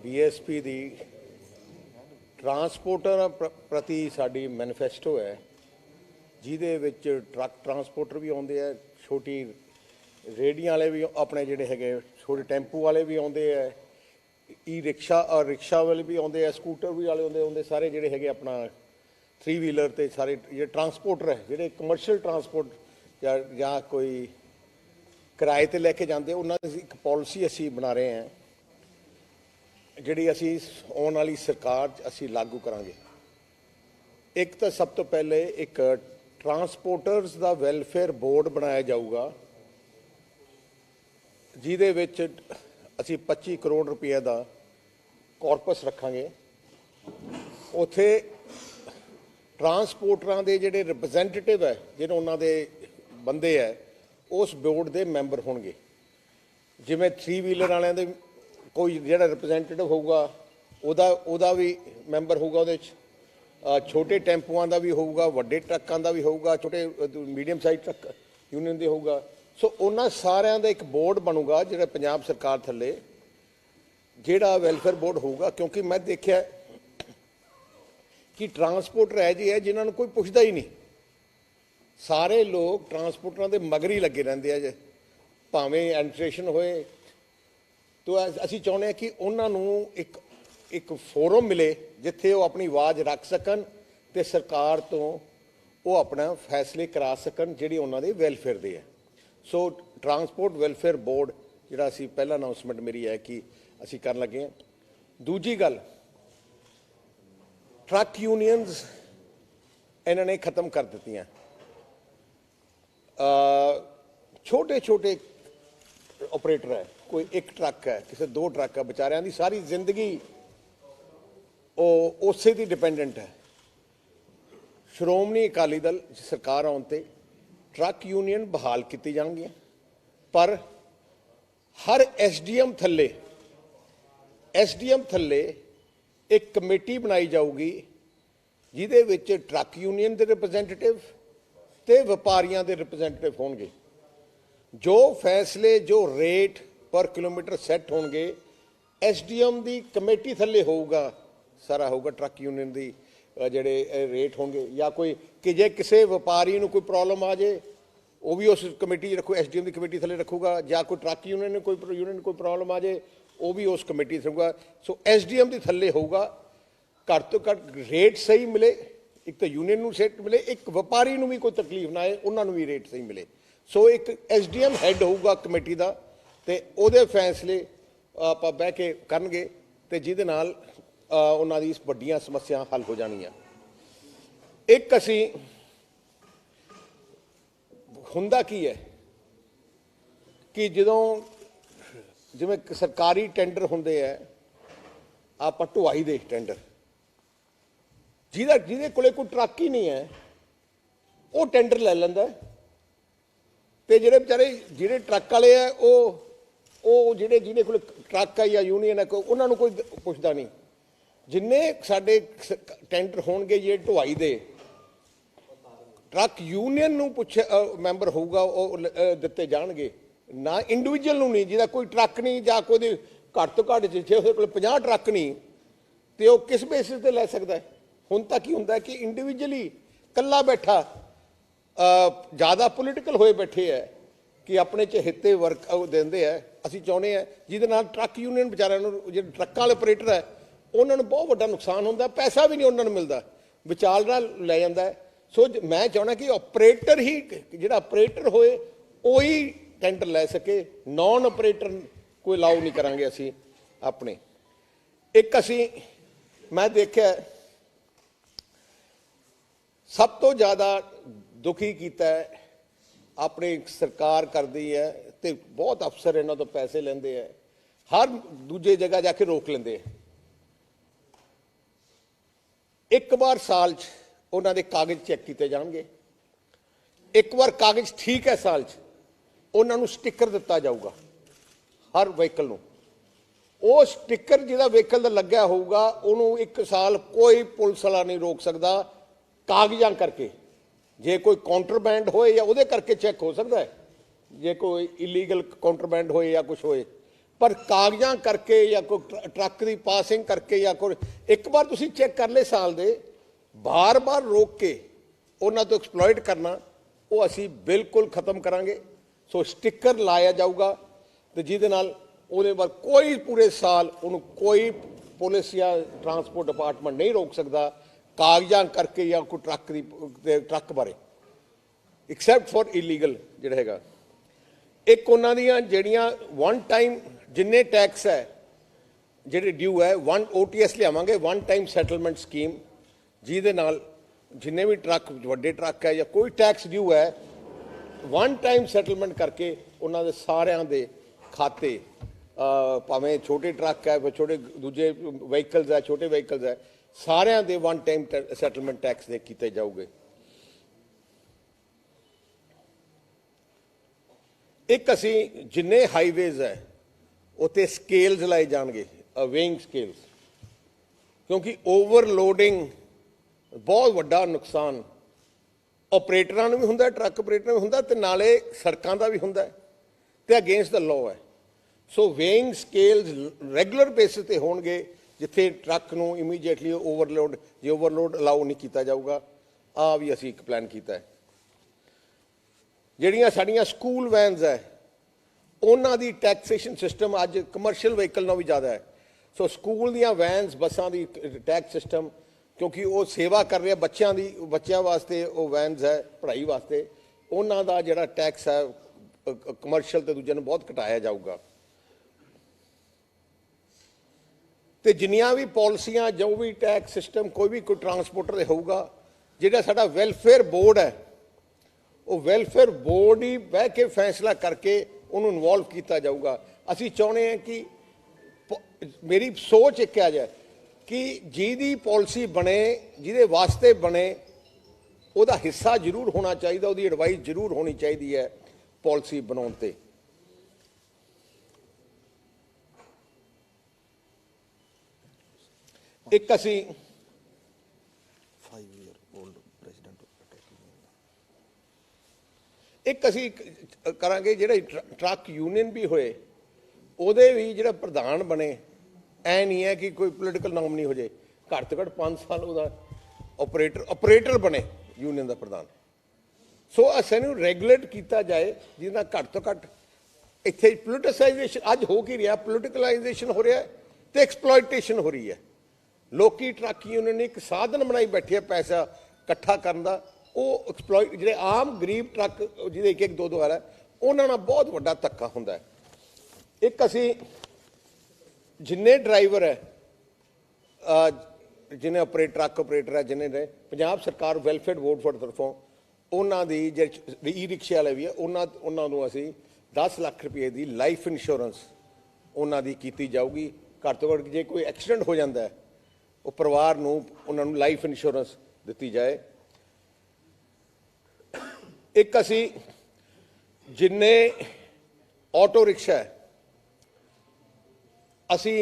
BSP ਦੀ transporter प्रति sari manifesto है ਜਿਹਦੇ ਵਿੱਚ ट्रक ट्रांसपोर्टर भी आते हैं, छोटी रेहड़ियां वाले भी अपने जोड़े है, छोटे टैंपू वाले भी आते हैं, ई रिक्शा और रिक्शा वाले भी आते हैं, स्कूटर भी वाले आते सारे जोड़े है अपना 3 व्हीलर तो सारे जो ट्रांसपोर्टर है जोड़े कमर्शियल ट्रांसपोर्ट या कोई किराए पर लैके जाते उन्होंने एक पॉलिसी असी बना रहे हैं जिहड़ी असी आने वाली सरकार असी लागू करांगे। एक तो सब तो पहले एक ट्रांसपोर्टर्स का वैलफेयर बोर्ड बनाया जाऊगा जिहदे विच असी 25 करोड़ रुपये का कॉर्पस रखांगे। उत्थे ट्रांसपोर्टरां दे जिहड़े रिप्रजेंटेटिव है जिहड़े उन्हां दे बंदे है उस बोर्ड के मैंबर होणगे। जिवें 3 व्हीलर वालियां दे कोई जिहड़ा रिप्रजेंटेटिव होगा उहदा भी मैंबर होगा, उहदे छोटे टैंपूआं का भी होगा, वड्डे ट्रकों का भी होगा, छोटे मीडियम साइज ट्रक यूनियन दे होगा। सो उन्हां सारियां दा एक बोर्ड बनूगा जिहड़ा पंजाब सरकार थल्ले जिहड़ा वैलफेयर बोर्ड होगा। क्योंकि मैं देखिया कि ट्रांसपोर्टर है जी है जिन्होंने कोई पुछदा ही नहीं, सारे लोग ट्रांसपोर्टरां दे मगर ही लगे रहिंदे आ। भावें एडमिनिस्ट्रेशन होए तो असी चाहुंदे हां कि उन्हां नूं एक फोरम मिले जिथे वो अपनी आवाज़ रख सकन ते सरकार तो वो अपना फैसले करा सकन जिहड़े उन्हां दे वैलफेयर दे है। सो ट्रांसपोर्ट वैलफेयर बोर्ड जिहड़ा असी पहला अनाउंसमेंट मेरी है कि असी करन लगे हैं। दूजी गल, ट्रक यूनियंस इन्होंने खत्म कर दित्तियां। छोटे छोटे ऑपरेटर है, कोई एक ट्रक है, किसी 2 ट्रक है, बेचारियां दी सारी जिंदगी उसे दी डिपेंडेंट है। श्रोमणी अकाली दल सरकार आउण ते ट्रक यूनियन बहाल की जाणगियां, पर हर एसडीएम थल्ले एक कमेटी बनाई जाऊगी जिहदे विच ट्रक यूनियन के रिप्रजेंटेटिव ते व्यापारियों के रिप्रजेंटेटिव होणगे। जो फैसले जो रेट पर किलोमीटर सैट होणगे एसडीएम की कमेटी थल्ले होऊगा, सारा होगा ट्रक यूनियन की जिहड़े रेट होंगे। या कोई कि जे किसी व्यापारी नूं कोई प्रॉब्लम आ जाए वो भी उस कमेटी रखो, एसडीएम की कमेटी थल्ले रखूगा। या कोई ट्रक यूनियन ने कोई प्रॉब्लम आ जाए वो भी उस कमेटी रखूगा। सो एसडीएम के थल्ले होगा, घट तो घट रेट सही मिले, एक तो यूनियन नूं सेट मिले, एक व्यापारी नूं भी कोई तकलीफ ना आए, उन्होंने भी रेट सही मिले। सो एक एसडीएम हैड होगा कमेटी का ते उहदे फैसले आपां बह के करनगे ते जिहदे नाल उन्हां दी वड्डियां समस्या हल हो जाणियां। एक असी हुंदा की है कि जदों जिवें सरकारी टेंडर हुंदे है, आपां ढुआई दे टेंडर जिहदे कोले कोई ट्रक ही नहीं है वो टेंडर लै लैंदा ते जिहड़े बेचारे जिहड़े ट्रक वाले है वो जिहड़े कोल ट्रक है या यूनियन है उन्होंने कोई पुछदा नहीं। जिन्ने साडे टेंडर होणगे जे ढुआई दे ट्रक यूनियन नूं पुछे मैंबर होऊगा वो दिते जाणगे, ना इंडिविजुअल नूं नहीं। जिहदा कोई ट्रक नहीं जां कोई घट तो घट जे उहदे कोल 50 ट्रक नहीं तो वह किस बेसिस ते लै सकदा है। हुण तक की हुंदा कि इंडिविजुअली कल्ला बैठा ज़्यादा पोलिटिकल होए बैठे है कि अपने चहेते वर्क देंदे है। असीं चाहुंदे हैं जिहदे नाल ट्रक यूनियन बेचारिਆਂ ਨੂੰ ਜਿਹੜੇ ट्रक वाले ऑपरेटर है उन्होंने बहुत वड्डा नुकसान होंदा, पैसा भी नहीं उन्होंने मिलता, विचालरा लै जांदा है। सो मैं चाहना कि ऑपरेटर ही जिहड़ा ऑपरेटर होए वही टेंडर लै सके, नॉन ऑपरेटर कोई अलाउ नहीं करांगे असीं अपने। एक असीं मैं देखिया सब तो ज़्यादा दुखी किया है अपनी सरकार करती है तो बहुत अफसर इन्हों तो पैसे लेंदे है, हर दूजे जगह जाके रोक लेंदे है। एक बार साल च उन्हां दे कागज चैक किए जाएंगे, एक बार कागज ठीक है साल च उन्हां नूं स्टिकर दिता जाऊगा हर व्हीकल नूं। वो स्टिकर जिहदा व्हीकल दा लग्या होऊगा उन्होंने 1 साल कोई पुलिस वाला नहीं रोक सकता कागजां करके। जे कोई काउंटरबैंड होए या उहदे करके चैक हो सकता है, जे कोई इलीगल काउंटरबैंड होए या कुछ होए पर कागजां करके या कोई ट्रक की पासिंग करके या कोई एक बार तुसीं चेक कर ले साल दे बार बार रोक के उन्हां तो एक्सप्लॉइट करना वो असी बिल्कुल खत्म करांगे। सो स्टिकर लाया जाऊगा तो जिहदे नाल ਉਹਦੇ ਬਾਅਦ कोई पूरे साल ਉਹਨੂੰ कोई पुलिस या ट्रांसपोर्ट डिपार्टमेंट नहीं रोक सकता कागजां करके या कोई ट्रक बारे एक्सैप्ट फॉर इलीगल जिहड़ा हैगा। एक उन्हां दीयां ਜਿਹੜੀਆਂ वन टाइम जिन्ने टैक्स है ਜਿਹੜੇ ड्यू है वन OTS लियावांगे वन टाइम सैटलमेंट स्कीम ਜਿਹਦੇ ਨਾਲ जिन्ने भी ट्रक ਵੱਡੇ ट्रक है या कोई टैक्स ड्यू है वन टाइम सैटलमेंट करके उन्हां दे सारिਆਂ ਦੇ खाते भावें छोटे ट्रक है फिर छोटे दूजे व्हीकल्स है छोटे व्हीकल्स है सारिਆਂ ਦੇ वन टाइम सैटलमेंट टैक्स ਦੇ ਕੀਤੇ जाऊगे। एक असी जिन्ने हाईवेज है उत्ते स्केल्स लाए जाएंगे वेइंग स्केल्स क्योंकि ओवरलोडिंग बहुत वड्डा नुकसान ऑपरेटरां नूं भी हुंदा ट्रक ऑपरेटर भी हुंदा ते नाले सड़कां दा भी हुंदा ते अगेंस्ट द लॉ है। सो वेइंग स्केल्स रेगुलर बेसिस ते होणगे जिथे ट्रक नूं इमीडिएटली ओवरलोड जे ओवरलोड अलाउ नहीं किया जाऊगा। आ भी असी एक प्लान किया है। ਜਿਹੜੀਆਂ ਸਾਡੀਆਂ ਸਕੂਲ ਵੈਨਸ ਹੈ ਉਹਨਾਂ ਦੀ ਟੈਕਸੇਸ਼ਨ ਸਿਸਟਮ ਅੱਜ ਕਮਰਸ਼ੀਅਲ ਵਹੀਕਲ ਨਾਲੋਂ ਵੀ ਜ਼ਿਆਦਾ ਹੈ। ਸੋ ਸਕੂਲ ਦੀਆਂ ਵੈਨਸ ਬੱਸਾਂ ਦੀ ਟੈਕਸ ਸਿਸਟਮ ਕਿਉਂਕਿ ਉਹ ਸੇਵਾ ਕਰ ਰਿਹਾ ਬੱਚਿਆਂ ਵਾਸਤੇ ਉਹ ਵੈਨਸ ਹੈ ਪੜ੍ਹਾਈ ਵਾਸਤੇ ਉਹਨਾਂ ਦਾ ਜਿਹੜਾ ਟੈਕਸ ਹੈ ਕਮਰਸ਼ੀਅਲ ਤੇ ਦੂਜਿਆਂ ਨੂੰ ਬਹੁਤ ਘਟਾਇਆ ਜਾਊਗਾ। ਤੇ ਜਿੰਨੀਆਂ ਵੀ ਪਾਲਿਸੀਆਂ ਜੋ ਵੀ ਟੈਕਸ ਸਿਸਟਮ ਕੋਈ ਟਰਾਂਸਪੋਰਟਰ ਦੇ ਹੋਊਗਾ ਜਿਹੜਾ ਸਾਡਾ ਵੈਲਫੇਅਰ ਬੋਰਡ ਹੈ ਉਹ ਵੈਲਫੇਅਰ ਬੋਰਡ ਹੀ ਬਹਿ ਕੇ ਫੈਸਲਾ ਕਰਕੇ ਉਹਨੂੰ ਇਨਵੋਲਵ ਕੀਤਾ ਜਾਊਗਾ। ਅਸੀਂ ਚਾਹੁੰਦੇ ਹਾਂ ਕਿ ਮੇਰੀ ਸੋਚ ਇੱਕ ਆ ਜਾਏ ਕਿ ਜਿਹਦੀ ਪਾਲਿਸੀ ਬਣੇ ਜਿਹਦੇ ਵਾਸਤੇ ਬਣੇ ਉਹਦਾ ਹਿੱਸਾ ਜ਼ਰੂਰ ਹੋਣਾ ਚਾਹੀਦਾ ਉਹਦੀ ਐਡਵਾਈਸ ਜ਼ਰੂਰ ਹੋਣੀ ਚਾਹੀਦੀ ਹੈ ਪਾਲਿਸੀ ਬਣਾਉਣ ਤੇ। ਇੱਕ ਅਸੀਂ एक असी करांगे जिहड़े ट्रक यूनियन भी होए ਉਹਦੇ भी जिहड़ा प्रधान बने ऐ नहीं है कि कोई पोलिटिकल नॉमिनी हो जाए घट तो घट 5 साल ਉਹਦਾ ऑपरेटर बने यूनियन का प्रधान। सो असां रेगूलेट किया जाए जिसदा घट तो घट इत्थे पोलिटिसाइजेशन अज हो की रहा पोलिटिकलाइजेशन हो रहा है तो एक्सप्लॉयटेशन हो रही है। लोकी ट्रक यूनियन ने एक साधन बनाई बैठी है पैसा इकट्ठा करने का ਉਹ ਐਕਸਪਲੋਇਟ ਜਿਹੜੇ ਆਮ ਗਰੀਬ ਟਰੱਕ ਜਿਹਦੇ ਇੱਕ ਦੋ ਦੋ ਹੈ ਉਹਨਾਂ ਨਾਲ ਬਹੁਤ ਵੱਡਾ ਧੱਕਾ ਹੁੰਦਾ ਹੈ। ਇੱਕ ਅਸੀਂ ਜਿੰਨੇ ਡਰਾਈਵਰ ਹੈ ਜਿਹਨੇ ਟਰੱਕ ਆਪਰੇਟਰ ਹੈ ਜਿਹਨੇ ਨੇ ਪੰਜਾਬ ਸਰਕਾਰ ਵੈਲਫੇਅਰ ਬੋਰਡ ਫੋਰ ਤਰਫੋਂ ਉਹਨਾਂ ਦੀ ਜਿਹੜੀ ਈ ਰਿਕਸ਼ੇ ਵਾਲੇ ਵੀ ਹੈ ਉਹਨਾਂ ਨੂੰ ਅਸੀਂ 10 ਲੱਖ ਰੁਪਏ ਦੀ ਲਾਈਫ ਇੰਸ਼ੋਰੈਂਸ ਉਹਨਾਂ ਦੀ ਕੀਤੀ ਜਾਊਗੀ। ਘੱਟ ਤੋਂ ਘੱਟ ਜੇ ਕੋਈ ਐਕਸੀਡੈਂਟ ਹੋ ਜਾਂਦਾ ਹੈ ਉਹ ਪਰਿਵਾਰ ਨੂੰ ਉਹਨਾਂ ਨੂੰ ਲਾਈਫ ਇੰਸ਼ੋਰੈਂਸ ਦਿੱਤੀ ਜਾਏ। एक असी जिन्ने ऑटो रिक्शा असी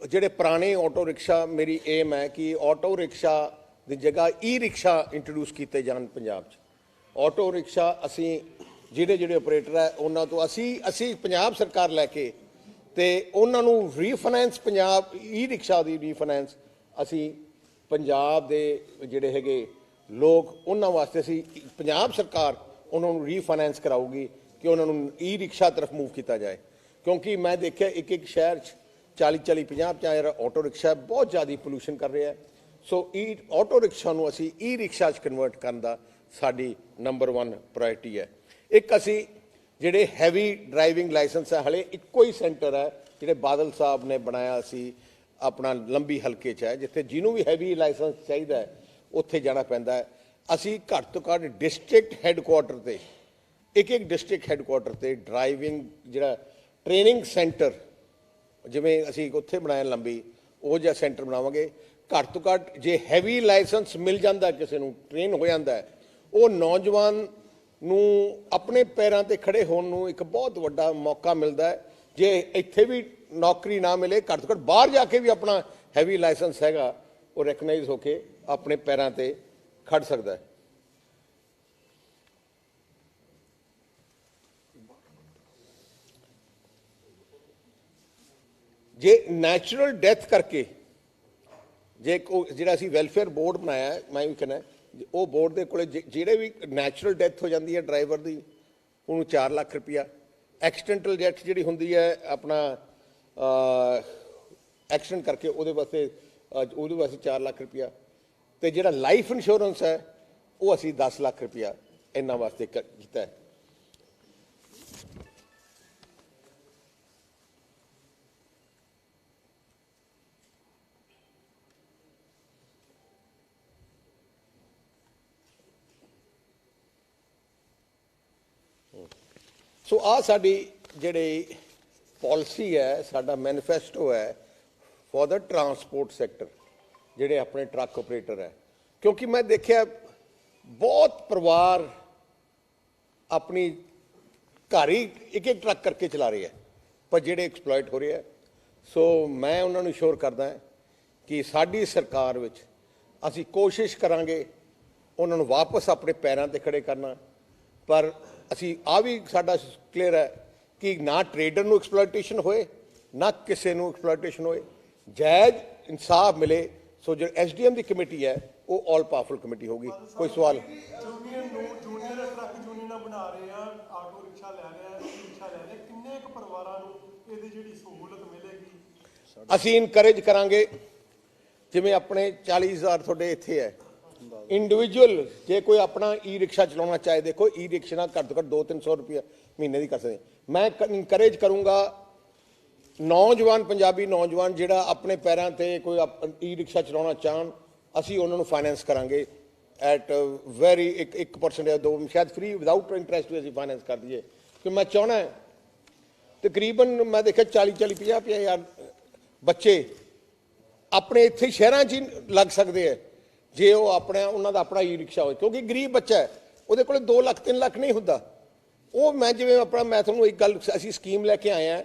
जिहड़े पुराने ऑटो रिक्शा मेरी एम है कि ऑटो रिक्शा की जगह ई रिक्शा इंट्रोड्यूस किए जान पंजाब च। ऑटो रिक्शा असी जिहड़े जिहड़े ऑपरेटर है उन्हां तो असी पंजाब सरकार लैके ते उन्हां नूं रीफाइनेंस पंजाब ई रिक्शा की रीफाइनेंस असी पंजाब दे जिहड़े हैगे लोग उन्हां वास्ते असी पंजाब सरकार उन्होंने रीफाइनेंस कराऊगी कि उन्होंने ई रिक्शा तरफ मूव किया जाए। क्योंकि मैं देखा एक शहर 40-50 ऑटो रिक्शा बहुत ज़्यादा पोल्यूशन कर रहा है। सो ई ऑटो रिक्शा को असी ई रिक्शा कन्वर्ट करने का साडी नंबर 1 प्रायोरिटी है। एक असी जिहड़े हैवी ड्राइविंग लाइसेंस है हले एको ही सेंटर है जिहड़े बादल साहब ने बनाया सी अपना लंबी हल्के च है जिथे जिन्हों भी हैवी लाइसेंस चाहिए उत्थे जाना पैंदा है। असी घट तो घट डिस्ट्रिक्ट हैडकुआटर से एक डिस्ट्रिक्ट हैडकुआटर से ड्राइविंग जिहड़ा ट्रेनिंग सेंटर जिवें असी उत्थे बनाया लंबी वो जिहा सेंटर बनावांगे। घट तो घट जे हैवी लाइसेंस मिल जाता किसी नूं ट्रेन हो जाता है वो नौजवान नूं अपने पैरों ते खड़े होने नूं एक बहुत वड्डा मौका मिलता है। जे इत्थे भी नौकरी ना मिले घट तो घट बाहर जाके भी अपना हैवी लाइसेंस हैगा वो रैकगनाइज होके अपने पैरों ते खड़ सकता है। जे नैचुरल डेथ करके जे ਜਿਹੜਾ ਅਸੀਂ ਵੈਲਫੇਅਰ ਬੋਰਡ ਬਣਾਇਆ ਮੈਂ ਵੀ ਕਹਿੰਦਾ ਉਹ ਬੋਰਡ ਦੇ ਕੋਲੇ ਜਿਹੜੇ ਵੀ ਨੈਚੁਰਲ ਡੈਥ ਹੋ ਜਾਂਦੀ ਹੈ ਡਰਾਈਵਰ ਦੀ ਉਹਨੂੰ 4 ਲੱਖ ਰੁਪਇਆ ਐਕਸੀਡੈਂਟਲ ਡੈਥ ਜਿਹੜੀ ਹੁੰਦੀ ਹੈ ਆਪਣਾ ਐਕਸੀਡੈਂਟ ਕਰਕੇ ਉਹਦੇ ਵਾਸਤੇ 4 ਲੱਖ ਰੁਪਇਆ ਤੇ ਜਿਹੜਾ ਲਾਈਫ ਇੰਸ਼ੋਰੈਂਸ ਹੈ ਉਹ ਅਸੀਂ 10 ਲੱਖ ਰੁਪਇਆ ਇਹਨਾਂ ਵਾਸਤੇ ਕੀਤਾ ਹੈ। ਸੋ ਆ ਸਾਡੀ ਜਿਹੜੀ ਪਾਲਿਸੀ ਹੈ ਸਾਡਾ ਮੈਨੀਫੈਸਟੋ ਹੈ ਫॉर द ट्रांसपोर्ट सैक्टर ਜਿਹੜੇ ਆਪਣੇ ਟਰੱਕ ਆਪਰੇਟਰ ਹੈ ਕਿਉਂਕਿ ਮੈਂ ਦੇਖਿਆ ਬਹੁਤ ਪਰਿਵਾਰ ਆਪਣੀ ਘਰ ਹੀ ਇੱਕ ਟਰੱਕ ਕਰਕੇ ਚਲਾ ਰਹੇ ਹੈ ਪਰ ਜਿਹੜੇ ਐਕਸਪਲੋਇਟ ਹੋ ਰਹੇ ਹੈ। ਸੋ ਮੈਂ ਉਹਨਾਂ ਨੂੰ ਸ਼ੋਰ ਕਰਦਾ ਕਿ ਸਾਡੀ ਸਰਕਾਰ ਵਿੱਚ ਅਸੀਂ ਕੋਸ਼ਿਸ਼ ਕਰਾਂਗੇ ਉਹਨਾਂ ਨੂੰ ਵਾਪਸ ਆਪਣੇ ਪੈਰਾਂ ਤੇ ਖੜੇ ਕਰਨਾ ਪਰ ਅਸੀਂ ਆ ਵੀ ਸਾਡਾ ਕਲੀਅਰ ਹੈ ਕਿ ਨਾ ਟ੍ਰੇਡਰ ਨੂੰ ਐਕਸਪਲੋਇਟੇਸ਼ਨ ਹੋਏ ਨਾ ਕਿਸੇ ਨੂੰ ਐਕਸਪਲੋਇਟੇਸ਼ਨ ਹੋਏ ਜਾਇਜ਼ ਇਨਸਾਫ ਮਿਲੇ। ਸੋ ਜੋ SDM ਦੀ ਕਮੇਟੀ ਹੈ ਉਹ ਆਲ ਪਾਵਰਫੁਲ ਕਮੇਟੀ ਹੋਗੀ। ਕੋਈ ਸਵਾਲ ਜੂਨੀਅਰ ਟਰੱਕ ਯੂਨੀਅਨਾਂ ਬਣਾ ਰਹੇ ਆ ਆਟੋ ਰਿਕਸ਼ਾ ਲੈ ਰਹੇ ਕਿੰਨੇ ਕੁ ਪਰਿਵਾਰਾਂ ਨੂੰ ਇਹਦੀ ਜਿਹੜੀ ਸਹੂਲਤ ਮਿਲੇਗੀ? ਅਸੀਂ ਇਨਕਰੇਜ ਕਰਾਂਗੇ ਜਿਵੇਂ ਆਪਣੇ 40,000 ਤੁਹਾਡੇ ਇੱਥੇ ਹੈ ਇੰਡੀਵਿਜੂਅਲ ਜੇ ਕੋਈ ਆਪਣਾ ਈ ਰਿਕਸ਼ਾ ਚਲਾਉਣਾ ਚਾਹੇ ਦੇਖੋ ਈ ਰਿਕਸ਼ਾ ਨਾਲ ਘੱਟ ਤੋਂ ਘੱਟ 200-300 ਰੁਪਇਆ ਮਹੀਨੇ ਦੀ ਕਰ ਸਕਦੇ। ਮੈਂ ਇਨਕਰੇਜ ਕਰੂੰਗਾ ਨੌਜਵਾਨ ਪੰਜਾਬੀ ਨੌਜਵਾਨ ਜਿਹੜਾ ਆਪਣੇ ਪੈਰਾਂ ਤੇ ਕੋਈ ਈ ਰਿਕਸ਼ਾ ਚਲਾਉਣਾ ਚਾਹਣ ਅਸੀਂ ਉਹਨਾਂ ਨੂੰ ਫਾਈਨੈਂਸ ਕਰਾਂਗੇ ਐਟ ਵੈਰੀ 1% ਜਾਂ 2% ਸ਼ਾਇਦ ਫ੍ਰੀ ਵਿਦਆਊਟ ਇੰਟਰਸਟ ਵੀ ਅਸੀਂ ਫਾਈਨੈਂਸ ਕਰ ਦਈਏ ਕਿ ਮੈਂ ਚਾਹੁੰਦਾ ਤਕਰੀਬਨ ਮੈਂ ਦੇਖਿਆ 40-50 ਹਜ਼ਾਰ ਬੱਚੇ ਆਪਣੇ ਇੱਥੇ ਸ਼ਹਿਰਾਂ 'ਚ ਹੀ ਲੱਗ ਸਕਦੇ ਹੈ ਜੇ ਉਹ ਆਪਣਾ ਉਹਨਾਂ ਦਾ ਆਪਣਾ ਈ ਰਿਕਸ਼ਾ ਹੋਵੇ ਕਿਉਂਕਿ ਗਰੀਬ ਬੱਚਾ ਹੈ ਉਹਦੇ ਕੋਲ 2 ਲੱਖ 3 ਲੱਖ ਨਹੀਂ ਹੁੰਦਾ। ਉਹ ਮੈਂ ਜਿਵੇਂ ਆਪਣਾ ਮੈਂ ਤੁਹਾਨੂੰ ਇੱਕ ਗੱਲ ਅਸੀਂ ਸਕੀਮ ਲੈ ਕੇ ਆਏ ਹਾਂ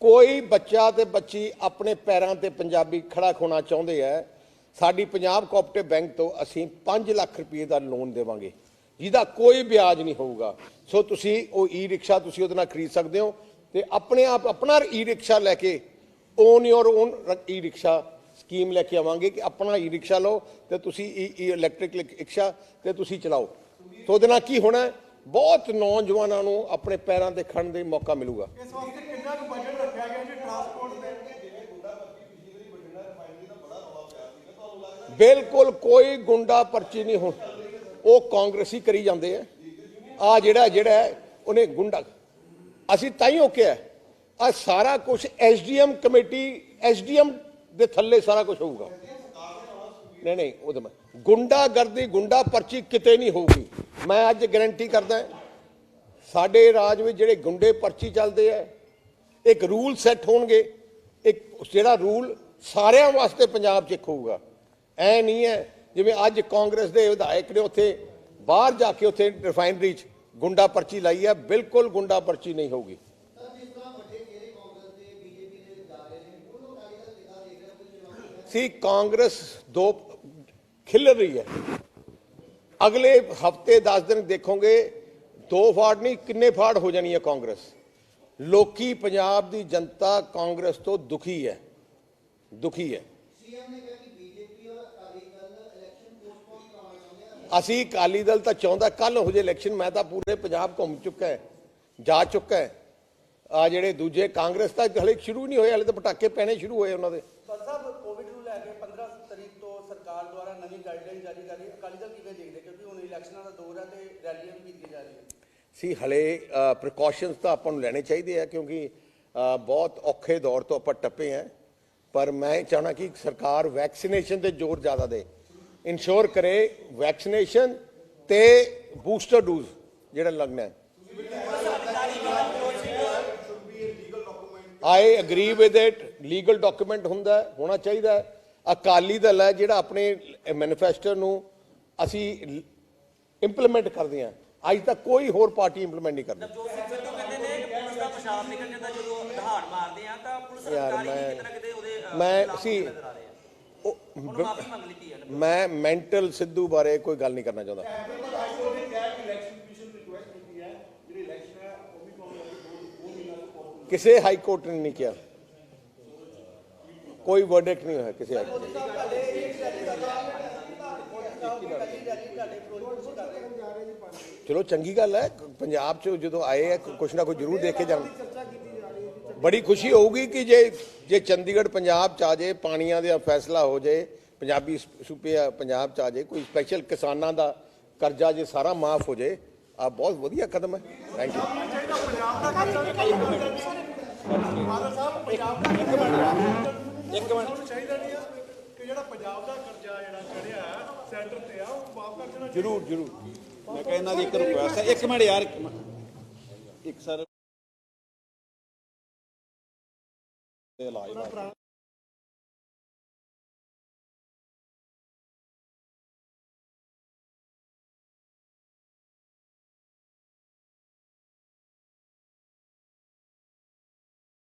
ਕੋਈ ਬੱਚਾ ਤੇ ਬੱਚੀ ਆਪਣੇ ਪੈਰਾਂ ਤੇ ਪੰਜਾਬੀ ਖੜਾ ਹੋਣਾ ਚਾਹੁੰਦੇ ਹੈ ਸਾਡੀ ਪੰਜਾਬ ਕੋਆਪਰੇਟਿਵ ਬੈਂਕ ਤੋਂ ਅਸੀਂ 5 ਲੱਖ ਰੁਪਏ ਦਾ ਲੋਨ ਦੇਵਾਂਗੇ ਜਿਹਦਾ ਕੋਈ ਵਿਆਜ ਨਹੀਂ ਹੋਊਗਾ। ਸੋ ਤੁਸੀਂ ਉਹ ਈ ਰਿਕਸ਼ਾ ਤੁਸੀਂ ਉਹਦੇ ਨਾਲ ਖਰੀਦ ਸਕਦੇ ਹੋ ਤੇ ਆਪਣੇ ਆਪ ਆਪਣਾ ਈ ਰਿਕਸ਼ਾ ਲੈ ਕੇ own your own e rickshaw scheme ਲੈ ਕੇ ਆਵਾਂਗੇ ਕਿ ਆਪਣਾ ਈ ਰਿਕਸ਼ਾ ਲਓ ਤੇ ਤੁਸੀਂ ਇਲੈਕਟ੍ਰਿਕ ਰਿਕਸ਼ਾ ਤੇ ਤੁਸੀਂ ਚਲਾਓ। ਸੋ ਉਹਦੇ ਨਾਲ ਕੀ ਹੋਣਾ ਬਹੁਤ ਨੌਜਵਾਨਾਂ ਨੂੰ ਆਪਣੇ ਪੈਰਾਂ ਤੇ ਖੜਨ ਦਾ ਮੌਕਾ ਮਿਲੂਗਾ। ਇਸ ਵਾਸਤੇ ਕਿੰਨਾ ਕੁ ਬਜਟ ਰੱਖਿਆ ਗਿਆ ਜੀ ਟਰਾਂਸਪੋਰਟ ਦੇ? ਬਿਲਕੁਲ ਕੋਈ ਗੁੰਡਾ ਪਰਚੀ ਨਹੀਂ ਹੁਣ ਉਹ ਕਾਂਗਰਸੀ ਕਰੀ ਜਾਂਦੇ ਆ ਆ ਜਿਹੜਾ ਉਹਨੇ ਗੁੰਡਾ ਅਸੀਂ ਤਾਂ ਹੀ ਕਿਹਾ ਆ ਸਾਰਾ ਕੁਝ SDM ਕਮੇਟੀ SDM ਦੇ ਥੱਲੇ ਸਾਰਾ ਕੁਝ ਹੋਊਗਾ। ਨਹੀਂ ਉਹਦੇ ਮੈਂ ਗੁੰਡਾਗਰਦੀ ਗੁੰਡਾ ਪਰਚੀ ਕਿਤੇ ਨਹੀਂ ਹੋਊਗੀ। ਮੈਂ ਅੱਜ ਗਾਰੰਟੀ ਕਰਦਾ ਸਾਡੇ ਰਾਜ ਵਿੱਚ ਜਿਹੜੇ ਗੁੰਡੇ ਪਰਚੀ ਚੱਲਦੇ ਆ ਇੱਕ ਰੂਲ ਸੈੱਟ ਹੋਣਗੇ ਇੱਕ ਜਿਹੜਾ ਰੂਲ ਸਾਰਿਆਂ ਵਾਸਤੇ ਪੰਜਾਬ 'ਚ ਇੱਕ ਹੋਊਗਾ। ਐ ਨਹੀਂ ਹੈ ਜਿਵੇਂ ਅੱਜ ਕਾਂਗਰਸ ਦੇ ਵਿਧਾਇਕ ਨੇ ਉੱਥੇ ਬਾਹਰ ਜਾ ਕੇ ਉੱਥੇ ਰਿਫਾਈਨਰੀ 'ਚ ਗੁੰਡਾ ਪਰਚੀ ਲਾਈ ਹੈ ਬਿਲਕੁਲ ਗੁੰਡਾ ਪਰਚੀ ਨਹੀਂ ਹੋਊਗੀ। ਸੀ ਕਾਂਗਰਸ ਦੋ ਖਿਲ ਰਹੀ ਹੈ ਅਗਲੇ ਹਫਤੇ 10 ਦਿਨ ਦੇਖੋਗੇ 2 ਫਾੜ ਨਹੀਂ ਕਿੰਨੇ ਫਾੜ ਹੋ ਜਾਣੀ ਹੈ ਕਾਂਗਰਸ। ਲੋਕੀ ਪੰਜਾਬ ਦੀ ਜਨਤਾ ਕਾਂਗਰਸ ਤੋਂ ਦੁਖੀ ਹੈ। ਅਸੀਂ ਅਕਾਲੀ ਦਲ ਤਾਂ ਚਾਹੁੰਦਾ ਕੱਲ ਹੋ ਜੇ ਇਲੈਕਸ਼ਨ ਮੈਂ ਤਾਂ ਪੂਰੇ ਪੰਜਾਬ ਘੁੰਮ ਚੁੱਕਾ ਜਾ ਚੁੱਕਾ ਆ ਜਿਹੜੇ ਦੂਜੇ ਕਾਂਗਰਸ ਤਾਂ ਹਲੇ ਸ਼ੁਰੂ ਨਹੀਂ ਹੋਏ ਹਲੇ ਤਾਂ ਪਟਾਕੇ ਪੈਣੇ ਸ਼ੁਰੂ ਹੋਏ ਉਹਨਾਂ ਦੇ। ਕੋਵਿਡ ਨੂੰ ਲੈ ਕੇ 15 ਤਰੀਕ ਤੋਂ ਸਰਕਾਰ ਦੁਆਰਾ ਨਵੀਂ ਗਾਈਡਲਾਈਨ ਜਾਰੀ ਕਰ ਰਹੀ ਹੈ ਅਕਾਲੀ ਦਲ ਕਿਵੇਂ ਦੇਖਦੇ ਕਿਉਂਕਿ ਹੁਣ ਇਲੈਕਸ਼ਨਾਂ ਦਾ ਦੌਰ ਹੈ ਤੇ ਰੈਲੀਆਂ ਵੀ ਕੀਤੀਆਂ ਜਾ ਰਹੀਆਂ ਸੀ ਹਲੇ ਪ੍ਰੀਕਾਸ਼ਨਸ ਤਾਂ ਆਪਾਂ ਨੂੰ ਲੈਣੇ ਚਾਹੀਦੇ ਆ ਕਿਉਂਕਿ ਬਹੁਤ ਔਖੇ ਦੌਰ ਤੋਂ ਆਪਾਂ ਟੱਪੇ ਆ ਪਰ ਮੈਂ ਚਾਹਣਾ ਕਿ ਸਰਕਾਰ ਵੈਕਸੀਨੇਸ਼ਨ ਤੇ ਜ਼ੋਰ ਜ਼ਿਆਦਾ ਦੇ इंश्योर करे वैक्सीनेशन ते बूस्टर डोज ਜਿਹੜਾ लगना है। I agree with it legal document होना चाहिए। अकाली दल है ਜਿਹੜਾ अपने मैनीफेस्टो ਨੂੰ ਅਸੀਂ इंप्लीमेंट करते हैं अज तक कोई होर पार्टी इंप्लीमेंट नहीं करती। यार मैं मैंटल सिद्धू बारे कोई गल नहीं करना चाहता। किसी हाई कोर्ट ने नहीं किया ਕੋਈ ਵਰਡਿਕਟ ਨਹੀਂ ਹੋਇਆ ਕਿਸੇ ਐਕਟ ਮੋਦੀ ਸਾਹਿਬ ਤੁਹਾਡੇ ਇਹ ਰੈਲੀ ਦਾ ਮੋਦੀ ਸਾਹਿਬ ਦੀ ਪਹਿਲੀ ਰੈਲੀ ਤੁਹਾਡੇ ਫਿਰੋਜ਼ਪੁਰ ਚ ਕਰ ਰਹੇ ਹੋ। ਚਲੋ ਚੰਗੀ ਗੱਲ ਹੈ ਪੰਜਾਬ 'ਚ ਜਦੋਂ ਆਏ ਆ ਕੁਛ ਨਾ ਕੁਛ ਜ਼ਰੂਰ ਦੇਖ ਕੇ ਜਾਣ ਬੜੀ ਖੁਸ਼ੀ ਹੋਊਗੀ ਕਿ ਜੇ ਚੰਡੀਗੜ੍ਹ ਪੰਜਾਬ 'ਚ ਆ ਜਾਏ ਪਾਣੀਆਂ ਦਾ ਫੈਸਲਾ ਹੋ ਜਾਏ ਪੰਜਾਬੀ ਸੂਬੇ ਪੰਜਾਬ 'ਚ ਆ ਜਾਏ ਕੋਈ ਸਪੈਸ਼ਲ ਕਿਸਾਨਾਂ ਦਾ ਕਰਜ਼ਾ ਜੇ ਸਾਰਾ ਮਾਫ ਹੋ ਜਾਏ ਆ ਬਹੁਤ ਵਧੀਆ ਕਦਮ ਹੈ ਥੈਂਕ ਯੂ ਚਾਹੀਦਾ ਨਹੀਂ ਆ ਕਿ ਜਿਹੜਾ ਪੰਜਾਬ ਦਾ ਕਰਜ਼ਾ ਜਿਹੜਾ ਚੜਿਆ ਸੈਂਟਰ ਤੇ ਆ ਉਹ ਮਾਫ ਕਰ ਦੇਣਾ ਜ਼ਰੂਰ ਜ਼ਰੂਰ ਮੈਂ ਕਿਹਾ ਇਹਨਾਂ ਦੀ ਇੱਕ ਰਿਕੁਐਸਟ ਹੈ ਇੱਕ ਮਿੰਟ ਯਾਰ ਇੱਕ ਸਰ ਇਲਾਜ